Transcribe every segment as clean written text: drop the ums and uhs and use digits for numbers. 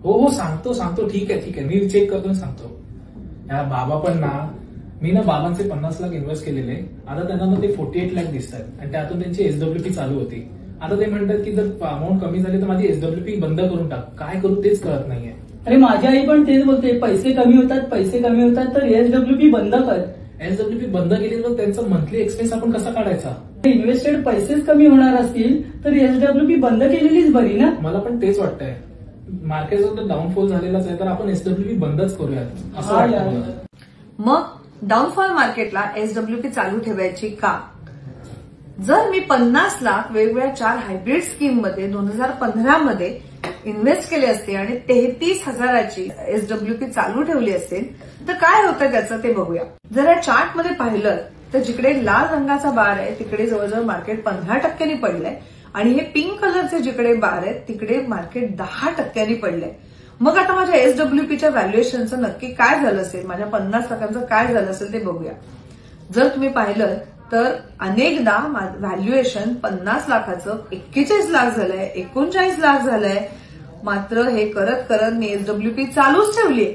हो सांगतो ठीक आहे मी चेक करतो आणि सांगतो. याला बाबा पण ना, मी ना बाबांचे 50 लाख इन्व्हेस्ट केलेले, आता त्यांना ना ते 48 लाख दिसतात आणि त्यातून त्यांची एसडब्ल्यूपी चालू होती. आता ते म्हणतात की जर अमाऊंट कमी झाली तर माझी एसडब्ल्यूपी बंद करून टाक. काय करू तेच कळत नाहीये. अरे माझी आई पण तेच बोलते, पैसे कमी होतात तर एसडब्ल्यूपी बंद कर. एसडब्ल्यूपी बंद केली तर त्यांचा मंथली एक्सपेन्स आपण कसा काढायचा? इन्व्हेस्टेड पैसेच कमी होणार असतील तर एसडब्ल्यूपी बंद केलेलीच बरी ना. मला पण तेच वाटतंय. मार्केटचा तर डाऊनफॉल झालेलाच आहे तर आपण एसडब्ल्यूपी बंदच करूयात असं वाटतं मला. मग डाऊनफॉल मार्केटला एसडब्ल्यूपी चालू ठेवायची का? जर मी 50 लाख वेगवेगळ्या 4 हायब्रिड स्कीम मध्ये 2015 मध्ये इन्व्हेस्ट केले असते आणि 33,000ची एसडब्ल्यूपी चालू ठेवली असेल तर काय होतं त्याचं ते बघूया. जर या चार्टमध्ये पाहिलं तर जिकडे लाल रंगाचा बार आहे तिकडे जवळजवळ मार्केट 15% पडलंय आणि हे पिंक कलरचे जिकडे बार आहेत तिकडे मार्केट 10% पडलंय. मग आता माझ्या एसडब्ल्यूपीच्या व्हॅल्युएशनचं नक्की काय झालं असेल, माझ्या 50 लाखांचं काय झालं असेल ते बघूया. जर तुम्ही पाहिलं तर अनेकदा व्हॅल्युएशन 50 लाखाचं 41 लाख झालंय, 39 लाख झालंय. मात्र हे करत मी एसडब्ल्यूपी चालूच ठेवलीय.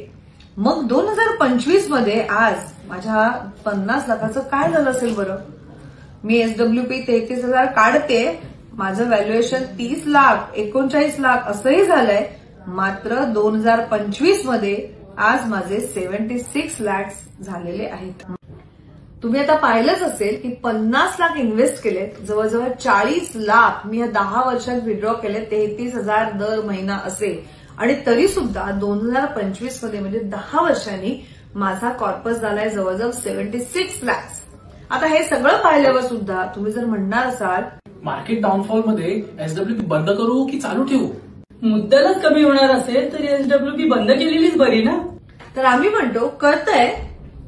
मग 2025 मध्ये आज माझ्या 50 लाखाचं काय झालं असेल बरं? मी एसडब्ल्यूपी 33,000 काढते, माझं व्हॅल्युएशन 30 लाख 39 लाख असंही झालंय. मात्र 2025 मध्ये आज माझे 76 लाख झालेले आहेत. तुम्ही आता पाहिलंच असेल की 50 लाख इन्व्हेस्ट केलेत, जवळजवळ 40 लाख मी या 10 वर्षात विड्रॉ केले, 33,000 दर महिना असेल आणि तरी सुद्धा 2025 मध्ये म्हणजे 10 वर्षांनी माझा कॉर्पस झालाय जवळजवळ 76 लाख. आता हे सगळं पाहिल्यावर सुद्धा तुम्ही जर म्हणणार असाल मार्केट डाऊनफॉल मध्ये एसडब्ल्यूपी बंद करू की चालू ठेवू, मुद्दलच कमी होणार असेल तर एसडब्ल्यूपी बंद केलेलीच बरी ना. तर आम्ही म्हणतो कळतंय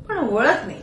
पण वळत नाही.